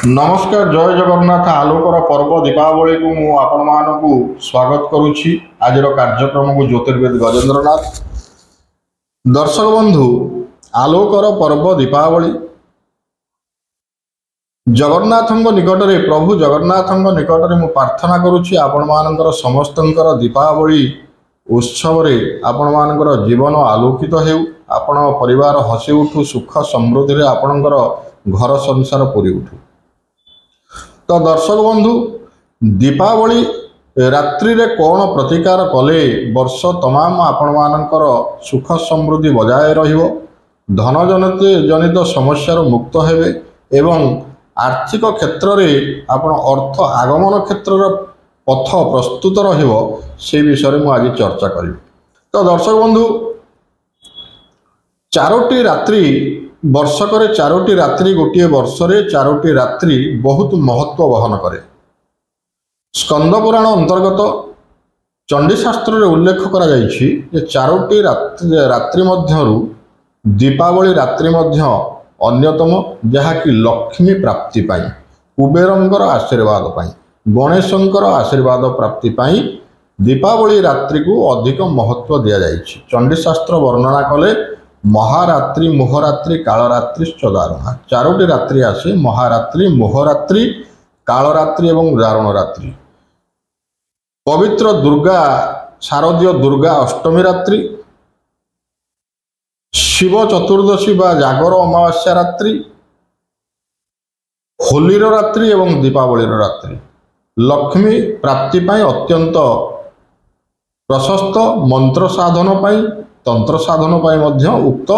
नमस्कार जय जगन्नाथ आलोकर पर्व दीपावली को मु आपण मानकु स्वागत करुछि। आजर कार्यक्रम को ज्योतिर्वेद गजेंद्रनाथ। दर्शक बंधु, आलोकर पर्व दीपावली जगन्नाथଙ୍କ निकटरे प्रभु जगन्नाथଙ୍କ निकटरे मु प्रार्थना करुछि आपण मानकर समस्तंकर दीपावली उत्सव रे आपण मानकर जीवन आलोकित हेउ, आपण परिवार हसी उठु, सुख समृद्धि रे आपणकर घर संसार पूरी उठु। तो दर्शक बंधु, दीपावली रात्रि रे कौन प्रतिकार कले वर्ष तमाम आपण मानकर सुख समृद्धि बजाय रहिबो, धन जनित समस्या मुक्त हेबे एवं आर्थिक क्षेत्र रे आपण अर्थ आगमन क्षेत्र पथ प्रस्तुत रहिबो, से विषय में आज चर्चा करिबे। तो दर्शक बंधु, चारोटी रात्रि वर्षकर चारोटी रात्रि गोटे वर्ष रे चारोटी रात्रि बहुत महत्व वहन करे। स्कंद पुराण अंतर्गत चंडी शास्त्र रे उल्लेख करा जायछि जे चारोटी रात्रि मध्यरु दीपावली रात्रि मध्य अन्यतम, जहाँकि लक्ष्मी प्राप्ति पाई, कुबेरंकर आशीर्वाद पाई, गणेशंकर आशीर्वाद प्राप्ति पाई दीपावली रात्रि को अधिक महत्व दिया जायछि। चंडी शास्त्र वर्णना कले महारात्रि, मोहरात्रि, कालरात्रि, दारुणा, चारोटी रात्रि आसे। महारात्रि, मोहरात्रि, कालरात्रि एवं दारुण रात्रि। पवित्र दुर्गा शारदीय दुर्गा अष्टमी रात्रि, शिव चतुर्दशी बा जागर अमावास्या रात्रि, होलीर रात्रि एवं दीपावली रात्रि लक्ष्मी प्राप्ति पाई अत्यंत प्रशस्त। मंत्र साधन पाई, तंत्र साधन पाई मध्य उक्त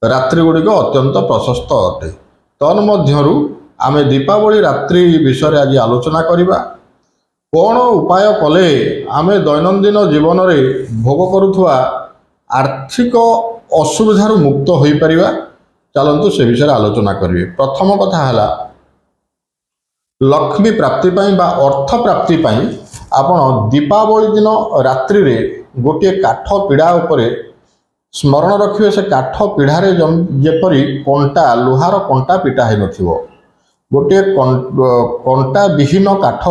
रात्रि गुड़िक अत्यंत प्रशस्त अटे। तन्मध्यरु आमे दीपावली रात्रि विषय आज आलोचना करिबा। कौन उपाय कले आमे दैनंदिन जीवन रे भोग करुथुआ आर्थिक असुविधार मुक्त होई परिबा, चलंतु से विषय आलोचना करिवे। प्रथम कथा हला लक्ष्मी प्राप्ति पाई बा अर्थ प्राप्ति पाई आपण दीपावली दिन रात्रि रे गोटे काठ पीढ़ा उपरे स्मरण रखिए। से काठ पीढ़ारे जेपरी कंटा, लुहार कंटा पिटा है नथिबो, गोटे कंटा विहीन काठ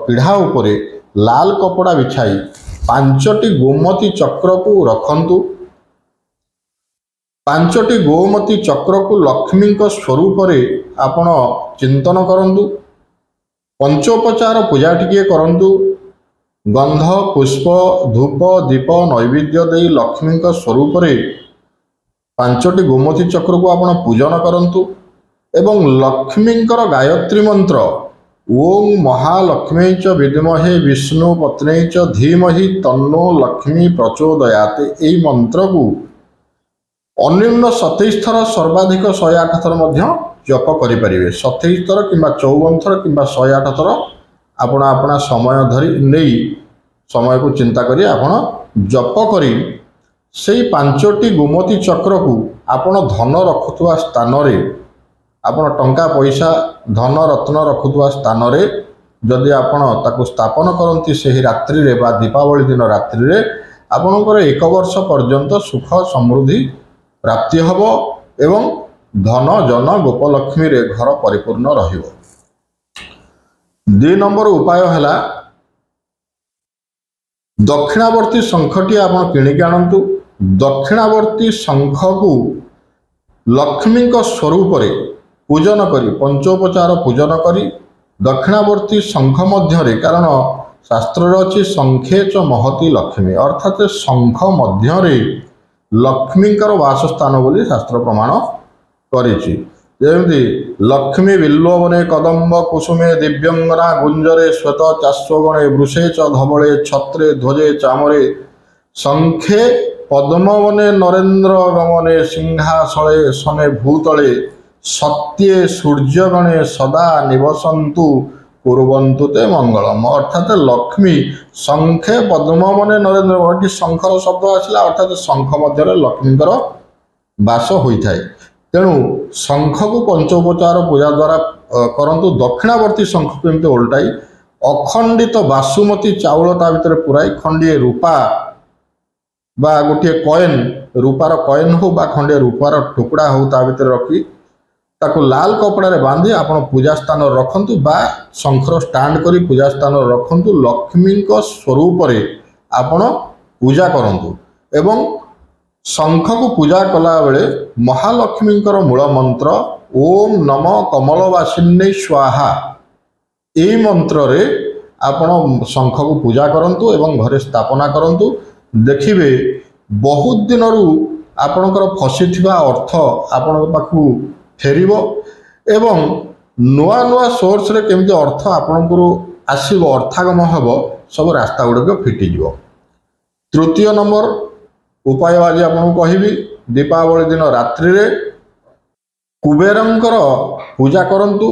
पीढ़ा उपरे लाल कपड़ा बिछाई 5टी गोमती चक्र को रखंतु। 5टी गोमती चक्र को लक्ष्मी स्वरूप रे आपण चिंतन करंतु। पंचोपचार पूजा टिके करंतु। गंध, पुष्प, धूप, दीप, नैवेद्य दे लक्ष्मी स्वरूप रे 5टी गोमती चक्र को आपण पूजन करंतु एवं लक्ष्मींकर गायत्री मंत्र ओं महालक्ष्मी च विद्महे विष्णु पत्नी च धीमहि तन्नो लक्ष्मी प्रचोदयाते, एई मंत्र को अन्यून 27 थर, सर्वाधिक 108 थर मध्य जप करि परिबे। 27 थर किंबा 54 थर किंबा 108 थर आपण अपना समय धरी नहीं, समय को चिंता करी आपण जप करी से 5टी गोमती चक्र को आपण धन रखुवा स्थान रे, आपण टंका पैसा धन रत्न रखुवा स्थान रे जदि आपण ताकू स्थापन करंती से रात्रि रे बा दीपावली दिन रात्रि रे आपणकर 1 वर्ष पर्यंत सुख समृद्धि प्राप्ति हबो एवं धन जन गोपलक्ष्मी रे घर परिपूर्ण रहिबो। 2 नंबर उपाय है दक्षिणावर्ती शंखटी आप किणिक आणतु। दक्षिणावर्ती शंख को लक्ष्मी स्वरूप रे पूजन करी, पंचोपचार पूजन करी दक्षिणावर्ती शंख मध्य, कारण शास्त्र अच्छी शंखे च महती लक्ष्मी, अर्थात शंख मध्य लक्ष्मींकर वासस्थान बोली शास्त्र प्रमाण करिछि। जेमती लक्ष्मी बिल्वने कदम्ब कुसुमे दिव्यंगना गुंजरे श्वेत चाश्वगणे वृषे च धवले छत्रे ध्वजे चामरे शंखे पद्मवने नरेन्द्र गमने सिंहासले सने भूतले सत्ये सूर्यगणे सदा निवसन्तु कुर्वन्तु ते मंगलम। अर्थात लक्ष्मी शंखे पद्मवने नरेन्द्र, शंखर शब्द आसला अर्थात शंख मध्य लक्ष्मींकर वास होता है। तेणु शंख को पंचोपचार पूजा द्वारा करंतु। दक्षिणावर्ती शंख को एमती ओल्टाई अखंडित बासुमती चाउल ता भीतर पुराई खंडे रूपा बा गोटे कॉइन, रूपार कॉइन हो बा खंडे रूपार टुकड़ा हो ता भीतर रखी ताको लाल कपड़ा रे बांधी आपण पूजा स्थान रखंतु बा शंखर स्टांड करी पूजा स्थान रखंतु। लक्ष्मी स्वरूप रे आपण पूजा करंतु एवं शंख को पूजा कला बेले महालक्ष्मी मूल मंत्र ओम नम कमलवासिन्यै स्वाहा यही मंत्र रे आपण शंख को पूजा करंतु एवं घरे स्थापना करंतु। देखिबे बहुत दिन आपणकर फसीथिबा अर्थ आपण पाखु फेरिबो एवं नुआ नुआ सोर्स रे केमती अर्थ आपणकर आसीबो अर्थागम हेबो सब रास्ता गुड़िक फिटिଯିବ। तृतीय नंबर उपाय आज आपको कहबी दीपावली दिन रात्रि रे कुबेरंकर पूजा करंतु।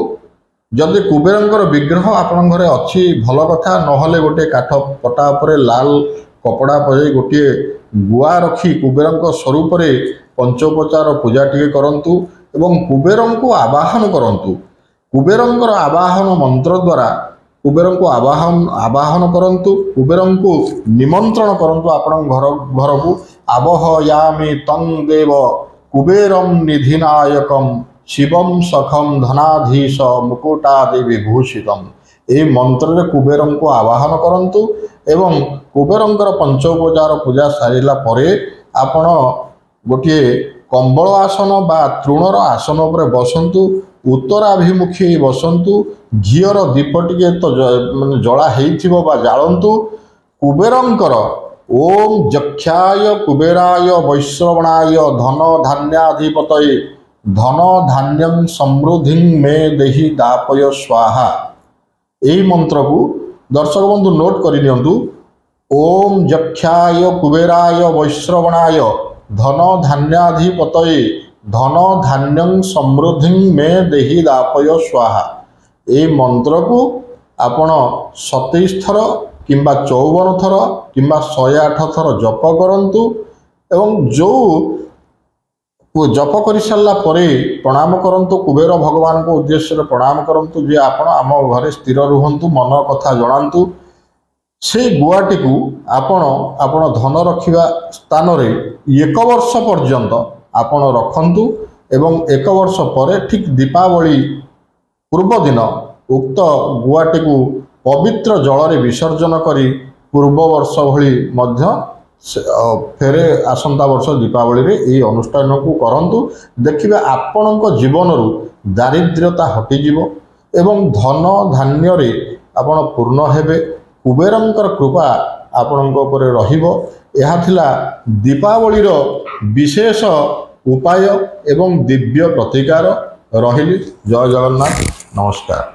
जदि कुबेरंकर विग्रह आपण घरे अच्छी भल कथा नहले गोटे काठ पटा उपरे लाल कपड़ा पजाई गोटे गुआ रखी कुबेरंक स्वरूप रे पंचोपचार पूजा टिके करंतु एवं कुबेरंको आवाहन करंतु। कुबेरंकर आवाहन मंत्र द्वारा कुबेरंको आवाहन करंतु। कुबेरंको निमंत्रण करंतु आपण घर को आबहयामि तं देव कुबेरं निधिनायकं शिवं सखम धनाधीश मुकुटादि विभूषितम। यह मंत्र रे कुबेरंको आवाहन करंतु एवं कुबेरंकर पंचोपचार पूजा सारिला परे आपण गोटे कंबल आसन बा तृणर आसन उपरे बसंतु। उत्तराभिमुखी बसंतु। घीर दीप टिके तो माने जला हेइथिबो बा जालंतु। कुबेरंकर ओम जक्षाय कुबेराय वैश्रवणाय धन धान्याधिपतये धन धान्यं समृद्धि मे देहि दापय स्वाहा यही मंत्र को दर्शक बंधु नोट कर नियंतु। ओम जक्षाय कुबेराय वैश्रवणाय धन धान्याधिपतये धन धान्यं समृद्धि मे देहि दापय स्वाहा यही मंत्र को आपण 27 थर किंबा 54 थर किंबा 108 थर जप करंतु एवं जो जप कर सारा परे प्रणाम करंतु। कुबेर भगवान को उद्देश्य प्रणाम करंतु जे आपण आम घरे स्थिर रुहंतु मन कथा जणांतु। से गुआटी को आपण धन रखिबा स्थान रे 1 वर्ष पर्यंत आपण रखंतु एवं 1 वर्ष परे ठीक दीपावली पूर्व दिन उक्त गुआटी को पवित्र जल रे विसर्जन करी पूर्व वर्ष भली मध्य फेरे आसंता वर्ष दीपावली रे यही अनुष्ठान को करंतु। देखिबे आपणक जीवन रु दारिद्र्यता हटिजिवो एवं धन धान्य रे आपण पूर्ण हेबे। कुबेरंकर कृपा आपणक उपरे रहिबो। यह थिला दीपावली रो विशेष उपाय एवं दिव्य प्रतिकार। रहिली। जय जगन्नाथ। नमस्कार।